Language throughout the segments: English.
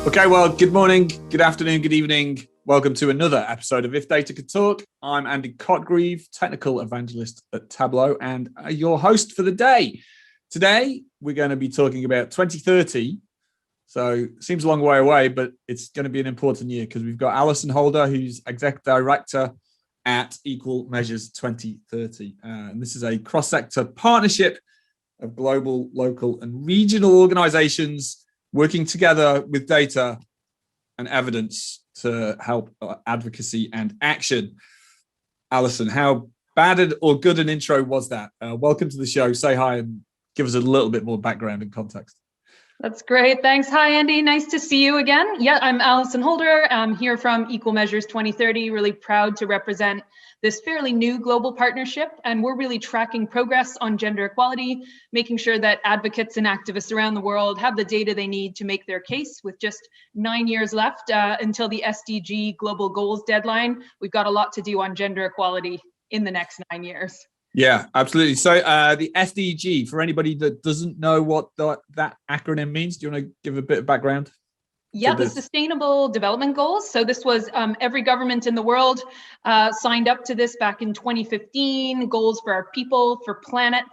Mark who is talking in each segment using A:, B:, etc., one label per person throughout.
A: Okay, well, good morning, good afternoon, good evening. Welcome to another episode of If Data Could Talk. I'm Andy Cotgreave, technical evangelist at Tableau, and your host for the day. Today, we're going to be talking about 2030. So it seems a long way away, but it's going to be an important year because we've got Alison Holder, who's exec director at Equal Measures 2030. And this is a cross-sector partnership of global, local, and regional organizations working together with data and evidence to help advocacy and action. Alison, how bad or good an intro was that? Welcome to the show. Say hi and give us a little bit more background and context.
B: That's great. Thanks. Hi, Andy. Nice to see you again. Yeah, I'm Alison Holder. I'm here from Equal Measures 2030. Really proud to represent this fairly new global partnership. And we're really tracking progress on gender equality, making sure that advocates and activists around the world have the data they need to make their case. With just 9 years left until the SDG global goals deadline, we've got a lot to do on gender equality in the next 9 years.
A: Yeah, absolutely. So the SDG, for anybody that doesn't know what that acronym means, do you want to give a bit of background?
B: Yeah, the Sustainable Development Goals. So this was every government in the world signed up to this back in 2015, goals for our people, for planet,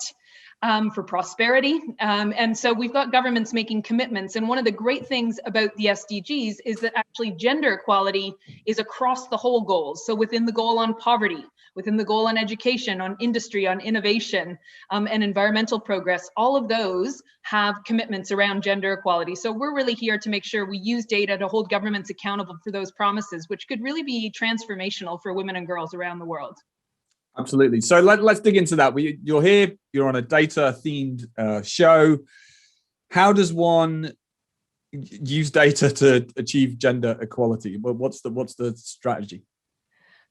B: for prosperity. And so we've got governments making commitments. And one of the great things about the SDGs is that actually gender equality is across the whole goals. So within the goal on poverty, within the goal on education, on industry, on innovation, and environmental progress, all of those have commitments around gender equality. So we're really here to make sure we use data to hold governments accountable for those promises, which could really be transformational for women and girls around the world.
A: Absolutely. So let's dig into that. You're here, you're on a data-themed show. How does one use data to achieve gender equality? What's the strategy?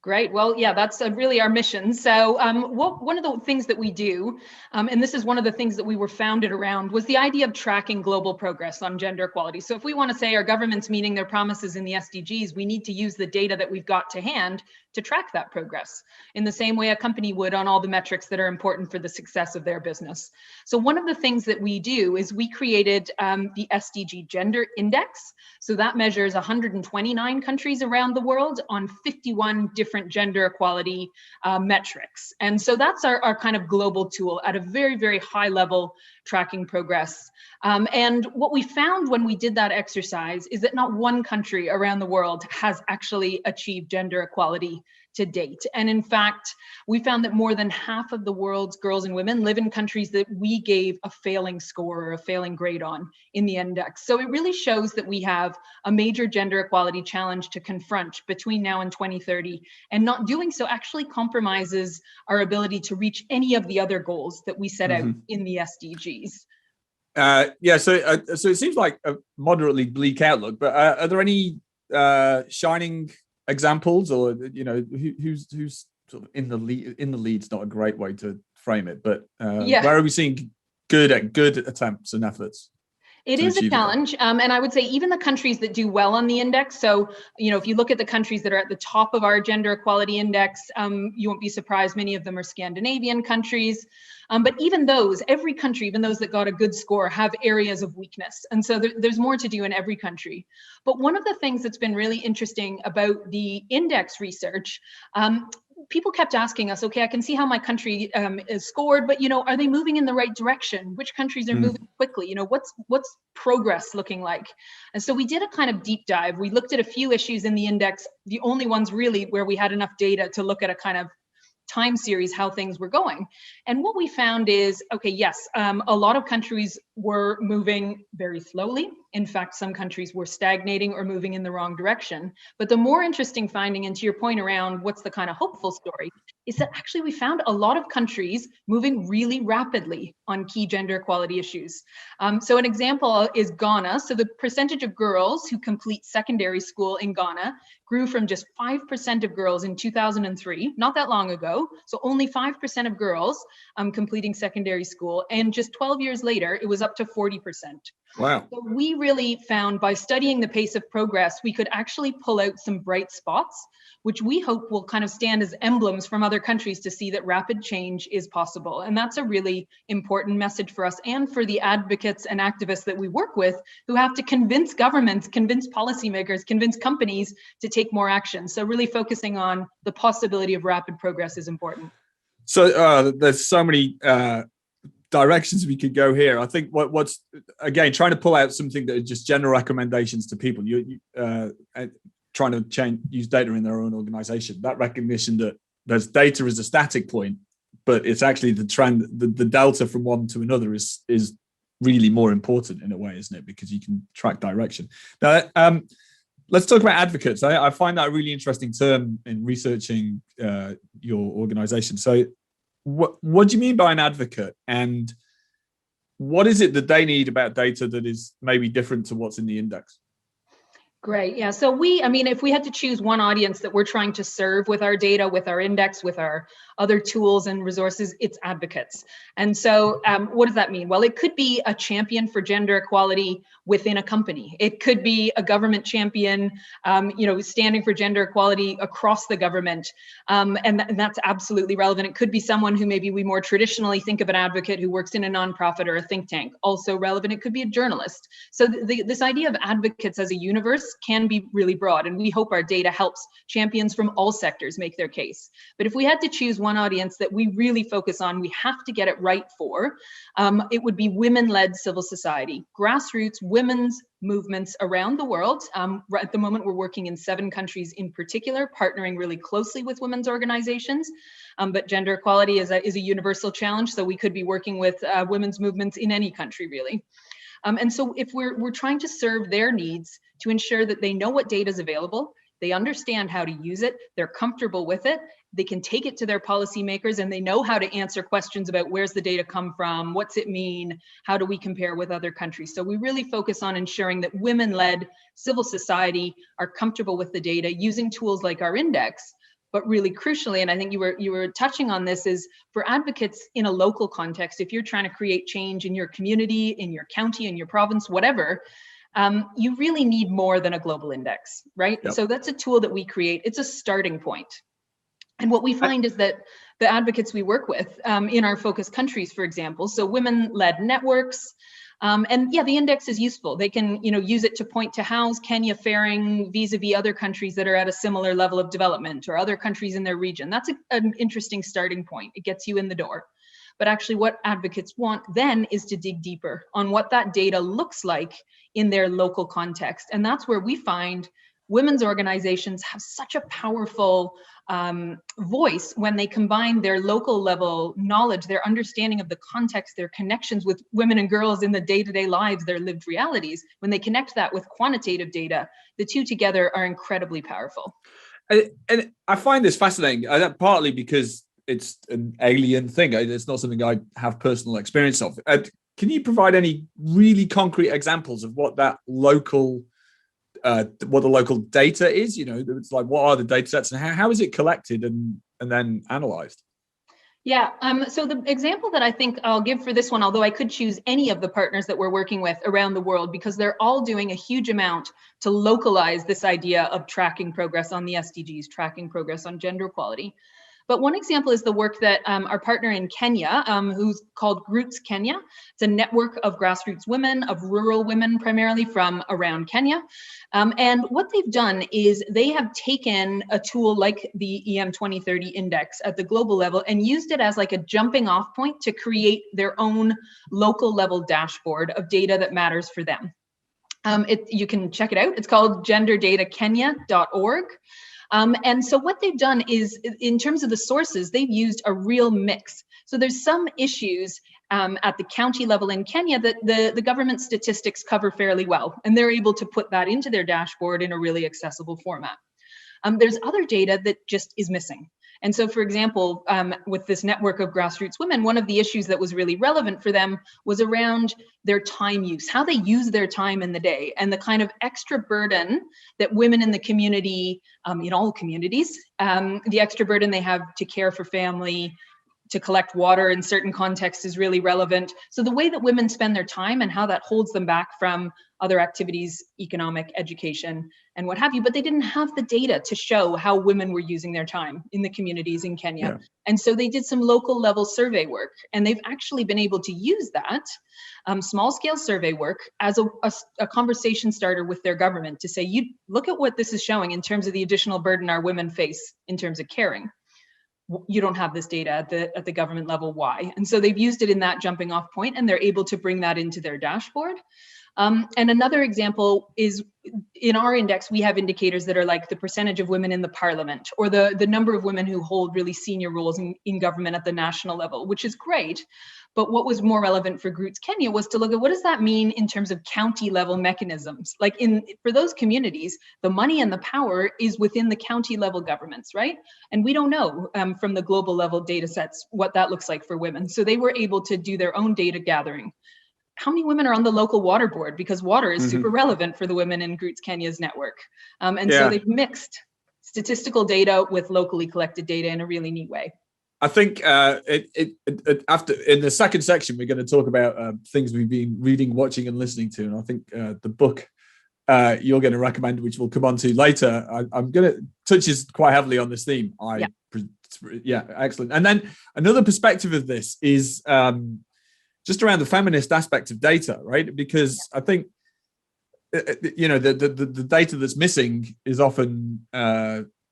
B: Great. Well, yeah, that's really our mission. So one of the things that we do, and this is one of the things that we were founded around, was the idea of tracking global progress on gender equality. So if we want to say our government's meeting their promises in the SDGs, we need to use the data that we've got to hand to track that progress in the same way a company would on all the metrics that are important for the success of their business. So one of the things that we do is we created the SDG Gender Index. So that measures 129 countries around the world on 51 different gender equality metrics. And so that's our kind of global tool at a very, very high level, tracking progress. And what we found when we did that exercise is that not one country around the world has actually achieved gender equality to date. And in fact, we found that more than half of the world's girls and women live in countries that we gave a failing score or a failing grade on in the index. So it really shows that we have a major gender equality challenge to confront between now and 2030. And not doing so actually compromises our ability to reach any of the other goals that we set out in the SDGs.
A: So it seems like a moderately bleak outlook, but are there any shining examples, or who's sort of in the lead? In the lead's not a great way to frame it, but where are we seeing good attempts and efforts?
B: It is a challenge. And I would say even the countries that do well on the index. So, if you look at the countries that are at the top of our gender equality index, you won't be surprised. Many of them are Scandinavian countries. But even those, every country, even those that got a good score, have areas of weakness. And so there's more to do in every country. But one of the things that's been really interesting about the index research, people kept asking us, okay, I can see how my country is scored, but are they moving in the right direction? Which countries are moving quickly? What's progress looking like? And so we did a kind of deep dive. We looked at a few issues in the index, the only ones really where we had enough data to look at a kind of time series, how things were going. And what we found is, okay, yes, a lot of countries were moving very slowly. In fact, some countries were stagnating or moving in the wrong direction. But the more interesting finding, and to your point around what's the kind of hopeful story, is that actually we found a lot of countries moving really rapidly on key gender equality issues. So an example is Ghana. So the percentage of girls who complete secondary school in Ghana grew from just 5% of girls in 2003, not that long ago. So only 5% of girls completing secondary school. And just 12 years later, it was up to 40%.
A: Wow.
B: So we really found by studying the pace of progress, we could actually pull out some bright spots, which we hope will kind of stand as emblems from other countries to see that rapid change is possible. And that's a really important message for us and for the advocates and activists that we work with who have to convince governments, convince policymakers, convince companies to take more action. So really focusing on the possibility of rapid progress is important.
A: So there's so many directions we could go here. I think what's again trying to pull out something that is just general recommendations to people. You trying to use data in their own organization. That recognition that there's data as a static point, but it's actually the trend, the delta from one to another is really more important in a way, isn't it? Because you can track direction. Now, let's talk about advocates. I find that a really interesting term in researching your organization. So what do you mean by an advocate, and what is it that they need about data that is maybe different to what's in the index?
B: Great. Yeah. So if we had to choose one audience that we're trying to serve with our data, with our index, with our other tools and resources, it's advocates. And so what does that mean? Well, it could be a champion for gender equality within a company. It could be a government champion, standing for gender equality across the government. And that's absolutely relevant. It could be someone who maybe we more traditionally think of an advocate who works in a nonprofit or a think tank, also relevant. It could be a journalist. So this idea of advocates as a universe can be really broad, and we hope our data helps champions from all sectors make their case. But if we had to choose one audience that we really focus on, we have to get it right for, it would be women-led civil society, grassroots women's movements around the world. At the moment, we're working in 7 countries in particular, partnering really closely with women's organizations. But gender equality is a universal challenge, so we could be working with women's movements in any country, really. And so if we're trying to serve their needs to ensure that they know what data is available, they understand how to use it, they're comfortable with it, they can take it to their policymakers, and they know how to answer questions about where's the data come from, what's it mean, how do we compare with other countries. So we really focus on ensuring that women-led civil society are comfortable with the data using tools like our index. But really crucially, and I think you were touching on this, is for advocates in a local context, if you're trying to create change in your community, in your county, in your province, whatever, you really need more than a global index, right? Yep. So that's a tool that we create. It's a starting point. And what we find is that the advocates we work with in our focus countries, for example, so women-led networks, and yeah, the index is useful. They can, use it to point to how's Kenya faring vis-a-vis other countries that are at a similar level of development or other countries in their region. That's an interesting starting point. It gets you in the door. But actually what advocates want then is to dig deeper on what that data looks like in their local context. And that's where we find women's organizations have such a powerful voice when they combine their local level knowledge, their understanding of the context, their connections with women and girls in the day-to-day lives, their lived realities. When they connect that with quantitative data, the two together are incredibly powerful.
A: And I find this fascinating, partly because it's an alien thing. It's not something I have personal experience of. Can you provide any really concrete examples of what that local what the local data is? It's like, what are the data sets and how is it collected and then analyzed?
B: Yeah, so the example that I think I'll give for this one, although I could choose any of the partners that we're working with around the world, because they're all doing a huge amount to localize this idea of tracking progress on the SDGs, tracking progress on gender equality. But one example is the work that our partner in Kenya, who's called Roots Kenya. It's a network of grassroots women, of rural women primarily from around Kenya. And what they've done is they have taken a tool like the EM 2030 index at the global level and used it as like a jumping off point to create their own local level dashboard of data that matters for them. You can check it out. It's called genderdatakenya.org. And so what they've done is, in terms of the sources, they've used a real mix. So there's some issues at the county level in Kenya that the government statistics cover fairly well, and they're able to put that into their dashboard in a really accessible format. There's other data that just is missing. And so, for example, with this network of grassroots women, one of the issues that was really relevant for them was around their time use, how they use their time in the day, and the kind of extra burden that women in the community, in all communities, the extra burden they have to care for family, to collect water in certain contexts is really relevant. So the way that women spend their time and how that holds them back from other activities, economic, education, and what have you, but they didn't have the data to show how women were using their time in the communities in Kenya. Yeah. And so they did some local level survey work, and they've actually been able to use that small scale survey work as a conversation starter with their government to say, you look at what this is showing in terms of the additional burden our women face in terms of caring. You don't have this data at the government level, why? And so they've used it in that jumping off point, and they're able to bring that into their dashboard. And another example is in our index, we have indicators that are like the percentage of women in the parliament, or the number of women who hold really senior roles in government at the national level, which is great. But what was more relevant for Groots Kenya was to look at what does that mean in terms of county level mechanisms? Like for those communities, the money and the power is within the county level governments, right? And we don't know from the global level data sets what that looks like for women. So they were able to do their own data gathering. How many women are on the local water board? Because water is super relevant for the women in Groots Kenya's network. So they've mixed statistical data with locally collected data in a really neat way.
A: I think after in the second section, we're going to talk about things we've been reading, watching, and listening to. And I think the book you're going to recommend, which we'll come on to later, I'm going to touches quite heavily on this theme. Excellent. And then another perspective of this is just around the feminist aspect of data, right? Because I think the data that's missing is often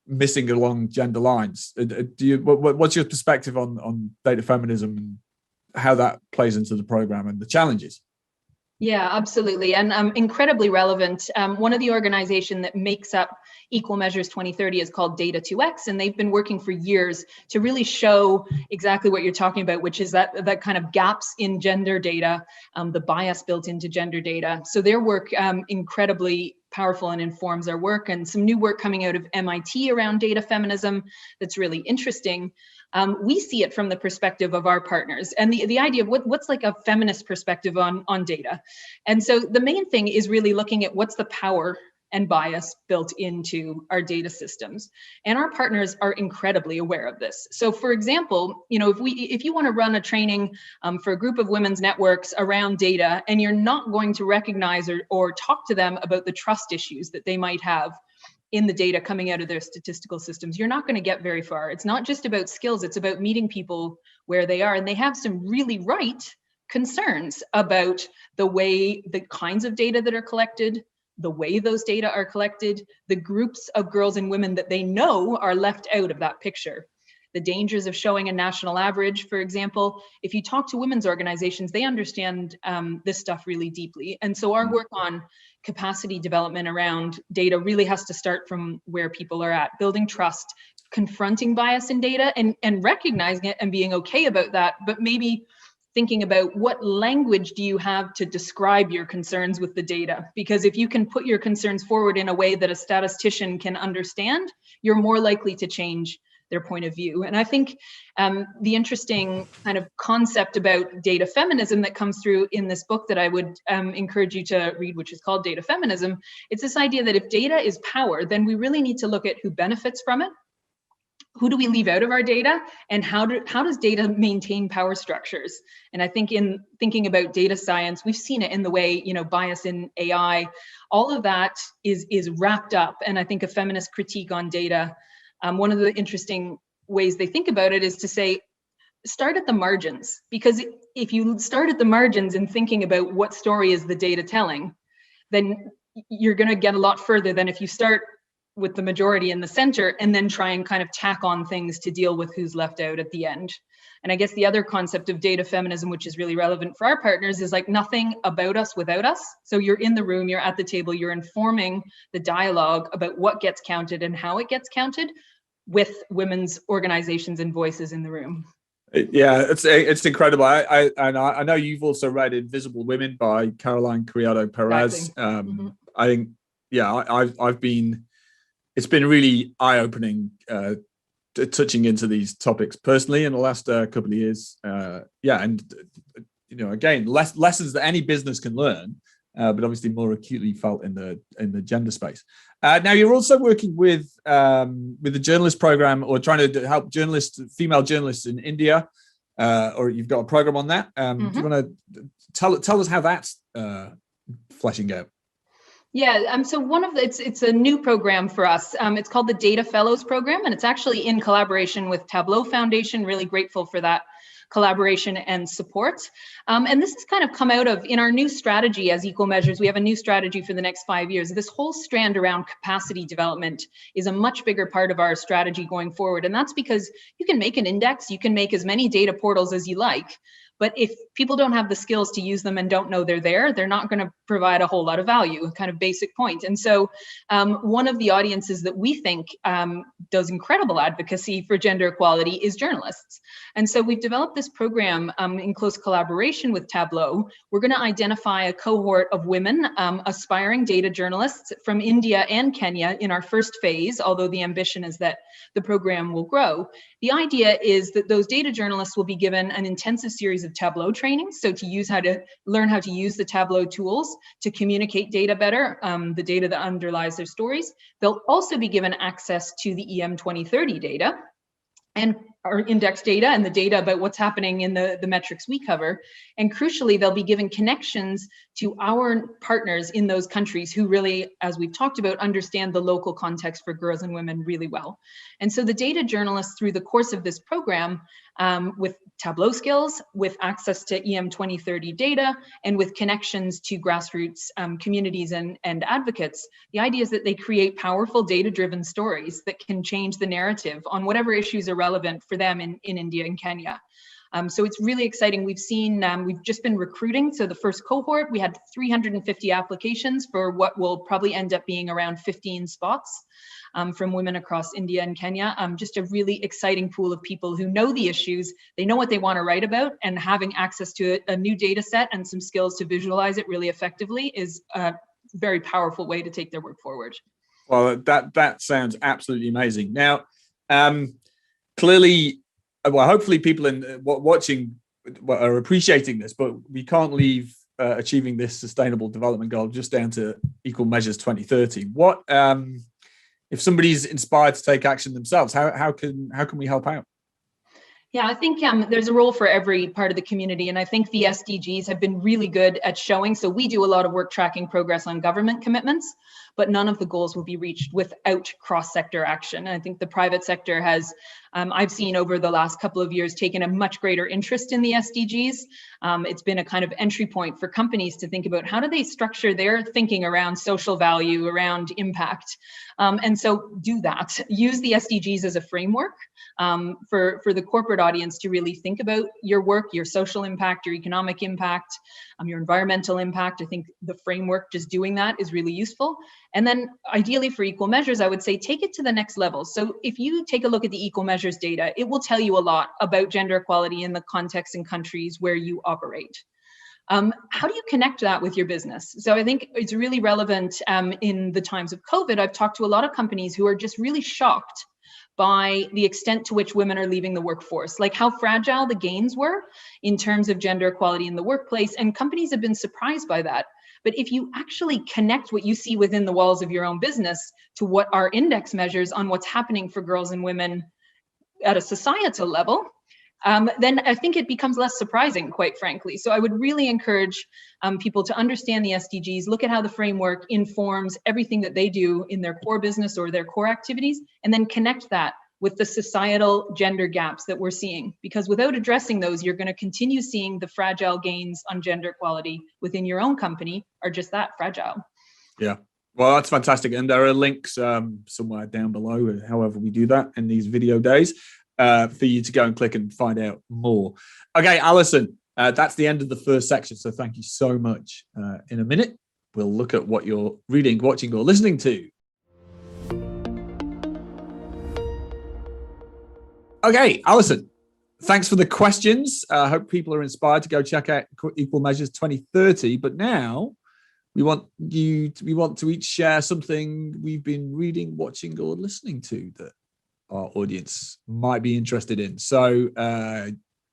A: missing along gender lines. What's your perspective on data feminism and how that plays into the program and the challenges?
B: Yeah, absolutely. And incredibly relevant. One of the organizations that makes up Equal Measures 2030 is called Data 2X, and they've been working for years to really show exactly what you're talking about, which is that kind of gaps in gender data, the bias built into gender data. So their work incredibly powerful and informs our work, and some new work coming out of MIT around data feminism that's really interesting. We see it from the perspective of our partners and the idea of what's like a feminist perspective on data. And so the main thing is really looking at what's the power and bias built into our data systems. And our partners are incredibly aware of this. So for example, if you want to run a training for a group of women's networks around data, and you're not going to recognize or talk to them about the trust issues that they might have in the data coming out of their statistical systems, you're not going to get very far. It's not just about skills, it's about meeting people where they are. And they have some really right concerns about the kinds of data that are collected, the way those data are collected, the groups of girls and women that they know are left out of that picture. The dangers of showing a national average, for example. If you talk to women's organizations, they understand this stuff really deeply. And so our work on capacity development around data really has to start from where people are at, building trust, confronting bias in data and recognizing it and being okay about that, but maybe thinking about what language do you have to describe your concerns with the data? Because if you can put your concerns forward in a way that a statistician can understand, you're more likely to change their point of view. And I think the interesting kind of concept about data feminism that comes through in this book that I would encourage you to read, which is called Data Feminism, it's this idea that if data is power, then we really need to look at who benefits from it, who do we leave out of our data, and how does data maintain power structures? And I think in thinking about data science, we've seen it in the way, bias in AI, all of that is wrapped up. And I think a feminist critique on data, one of the interesting ways they think about it is to say, start at the margins, because if you start at the margins and thinking about what story is the data telling, then you're going to get a lot further than if you start with the majority in the center and then try and kind of tack on things to deal with who's left out at the end. And I guess the other concept of data feminism, which is really relevant for our partners, is like nothing about us without us. So you're in the room, you're at the table, you're informing the dialogue about what gets counted and how it gets counted with women's organizations and voices in the room.
A: Yeah, it's incredible. I know you've also read Invisible Women by Caroline Criado Perez.
B: Exactly.
A: I think, I've been, it's been really eye-opening touching into these topics personally in the last couple of years. And again, lessons that any business can learn, but obviously more acutely felt in the gender space. Now you're also working with the journalist program, or trying to help female journalists in India. or you've got a program on that. Do you want to tell us how that's fleshing out?
B: Yeah, so it's a new program for us. It's called the Data Fellows Program, and it's actually in collaboration with Tableau Foundation. Really grateful for that collaboration and support. And this has kind of come out of, in our new strategy as Equal Measures, we have a new strategy for the next 5 years. This whole strand around capacity development is a much bigger part of our strategy going forward. And that's because you can make an index, you can make as many data portals as you like, but if people don't have the skills to use them and don't know they're there, they're not going to provide a whole lot of value, kind of basic point. And so one of the audiences that we think does incredible advocacy for gender equality is journalists. And so we've developed this program in close collaboration with Tableau. We're going to identify a cohort of women, aspiring data journalists from India and Kenya in our first phase, although the ambition is that the program will grow. The idea is that those data journalists will be given an intensive series of Tableau training, so to learn how to use the Tableau tools to communicate data better, the data that underlies their stories. They'll also be given access to the EM 2030 data and our index data and the data about what's happening in the metrics we cover. And crucially, they'll be given connections to our partners in those countries who really, as we've talked about, understand the local context for girls and women really well. And so the data journalists, through the course of this program, with Tableau skills, with access to EM 2030 data, and with connections to grassroots communities and advocates, the idea is that they create powerful data-driven stories that can change the narrative on whatever issues are relevant for them in India and Kenya. So it's really exciting. We've seen, we've just been recruiting. So the first cohort, we had 350 applications for what will probably end up being around 15 spots from women across India and Kenya. Just a really exciting pool of people who know the issues, they know what they want to write about, and having access to a new data set and some skills to visualize it really effectively is a very powerful way to take their work forward.
A: Well, that sounds absolutely amazing. Now, clearly, well, hopefully people watching are appreciating this, but we can't leave achieving this sustainable development goal just down to Equal Measures 2030. What if somebody's inspired to take action themselves? How can we help out?
B: Yeah, I think there's a role for every part of the community, and I think the SDGs have been really good at showing. So we do a lot of work tracking progress on government commitments, but none of the goals will be reached without cross-sector action. And I think the private sector has, I've seen over the last couple of years, taken a much greater interest in the SDGs. It's been a kind of entry point for companies to think about how do they structure their thinking around social value, around impact. And so do that. Use the SDGs as a framework for the corporate audience to really think about your work, your social impact, your economic impact, your environmental impact. I think the framework, just doing that, is really useful. And then ideally for Equal Measures, I would say take it to the next level. So if you take a look at the Equal Measures data, it will tell you a lot about gender equality in the context and countries where you operate. How do you connect that with your business? So I think it's really relevant in the times of COVID. I've talked to a lot of companies who are just really shocked by the extent to which women are leaving the workforce, like how fragile the gains were in terms of gender equality in the workplace. And companies have been surprised by that. But if you actually connect what you see within the walls of your own business to what our index measures on what's happening for girls and women at a societal level, then I think it becomes less surprising, quite frankly. So I would really encourage people to understand the SDGs, look at how the framework informs everything that they do in their core business or their core activities, and then connect that with the societal gender gaps that we're seeing. Because without addressing those, you're going to continue seeing the fragile gains on gender equality within your own company are just that, fragile.
A: Yeah. Well, that's fantastic. And there are links somewhere down below, however we do that in these video days, for you to go and click and find out more. Okay, Alison, that's the end of the first section. So thank you so much. In a minute, we'll look at what you're reading, watching, or listening to. Okay, Alison, thanks for the questions. I hope people are inspired to go check out Equal Measures 2030. But now we want to each share something we've been reading, watching, or listening to that our audience might be interested in. So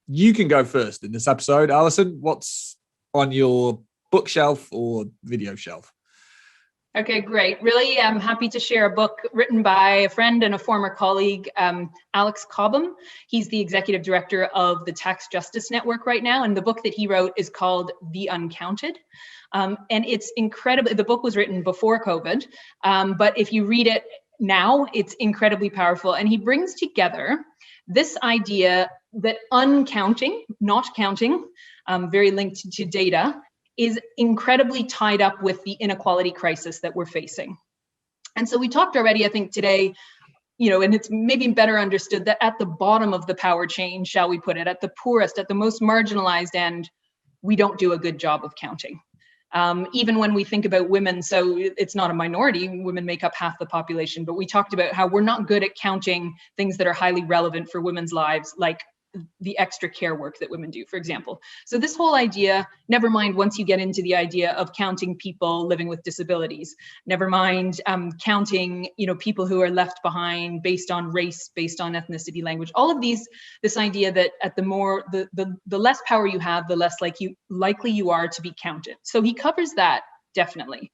A: you can go first in this episode. Alison, what's on your bookshelf or video shelf?
B: Okay, great. Really, I'm happy to share a book written by a friend and a former colleague, Alex Cobham. He's the executive director of the Tax Justice Network right now, and the book that he wrote is called The Uncounted. And it's incredible. The book was written before COVID, but if you read it now, it's incredibly powerful. And he brings together this idea that uncounting, not counting, very linked to data, is incredibly tied up with the inequality crisis that we're facing. And so we talked already, I think today, and it's maybe better understood that at the bottom of the power chain, shall we put it, at the poorest, at the most marginalized end, we don't do a good job of counting. Even when we think about women, so it's not a minority, women make up half the population, but we talked about how we're not good at counting things that are highly relevant for women's lives, like the extra care work that women do, for example. So this whole idea, never mind once you get into the idea of counting people living with disabilities, never mind counting, people who are left behind based on race, based on ethnicity, language, all of these, this idea that at the less power you have, the less likely you are to be counted. So he covers that definitely.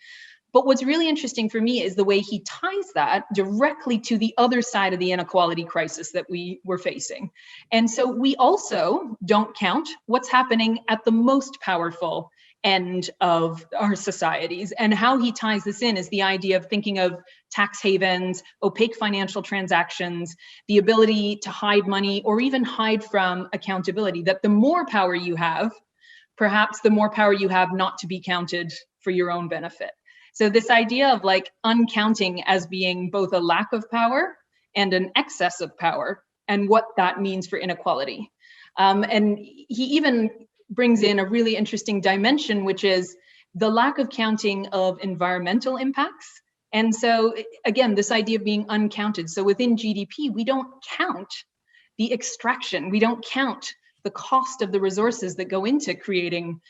B: But what's really interesting for me is the way he ties that directly to the other side of the inequality crisis that we were facing. And so we also don't count what's happening at the most powerful end of our societies. And how he ties this in is the idea of thinking of tax havens, opaque financial transactions, the ability to hide money or even hide from accountability, that the more power you have, perhaps the more power you have not to be counted for your own benefit. So this idea of uncounting as being both a lack of power and an excess of power, and what that means for inequality. And he even brings in a really interesting dimension, which is the lack of counting of environmental impacts. And so again, this idea of being uncounted. So within GDP, we don't count the extraction, we don't count the cost of the resources that go into creating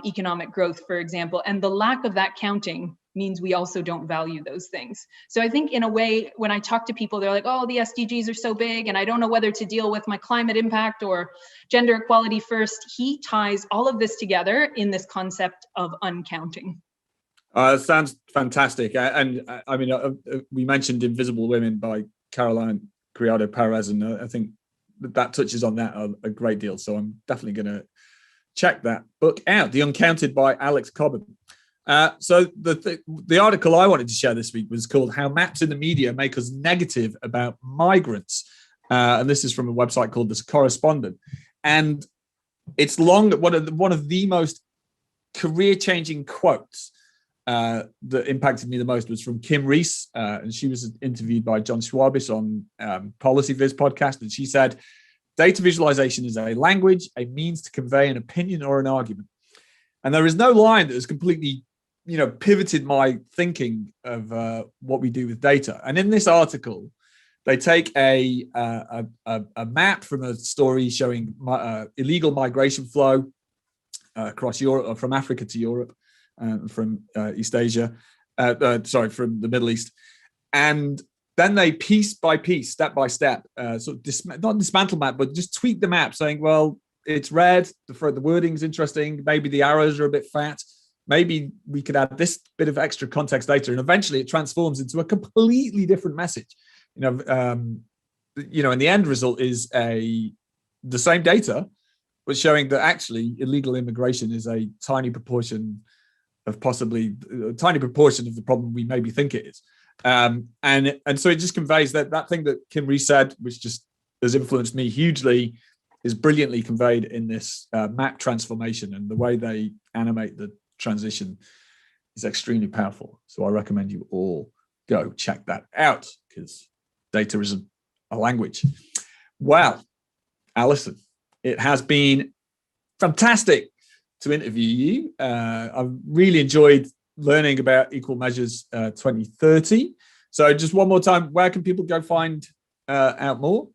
B: economic growth, for example, and the lack of that counting means we also don't value those things. So I think in a way, when I talk to people, they're like, oh, the SDGs are so big and I don't know whether to deal with my climate impact or gender equality first. He ties all of this together in this concept of uncounting.
A: Sounds fantastic. And I mean, we mentioned Invisible Women by Caroline Criado Perez, and I think that touches on that a great deal. So I'm definitely going to check that book out, The Uncounted by Alex Cobham. So the article I wanted to share this week was called How Maps in the Media Make Us Negative About Migrants. And this is from a website called The Correspondent. And it's long, one of the most career-changing quotes that impacted me the most was from Kim Reese. And she was interviewed by John Schwabis on Policy Viz podcast. And she said, data visualization is a language, a means to convey an opinion or an argument. And there is no line that has completely pivoted my thinking of what we do with data. And in this article, they take a map from a story showing illegal migration flow across Europe, from Africa to Europe, from East Asia, from the Middle East. And then they piece by piece, step by step, not dismantle map, but just tweak the map saying, well, it's red, the wording's interesting, maybe the arrows are a bit fat, maybe we could add this bit of extra context data, and eventually it transforms into a completely different message. And the end result is the same data, but showing that actually illegal immigration is a tiny proportion of the problem we maybe think it is. And so it just conveys that thing that Kim Reese said, which just has influenced me hugely, is brilliantly conveyed in this map transformation, and the way they animate the transition is extremely powerful. So I recommend you all go check that out, because data isn't a language. Well, Alison, it has been fantastic to interview you. I've really enjoyed learning about Equal Measures 2030. So just one more time, where can people go find out more?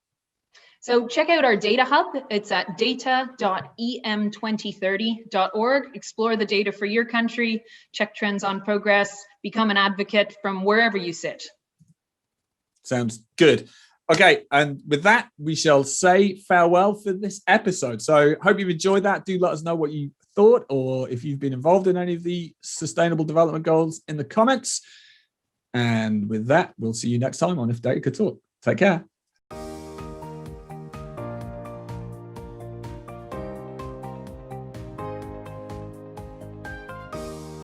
B: So check out our data hub. It's at data.em2030.org. Explore the data for your country, check trends on progress, become an advocate from wherever you sit.
A: Sounds good. Okay, and with that, we shall say farewell for this episode. So hope you've enjoyed that. Do let us know what you thought, or if you've been involved in any of the Sustainable Development Goals in the comments. And with that, we'll see you next time on If Data Could Talk. Take care.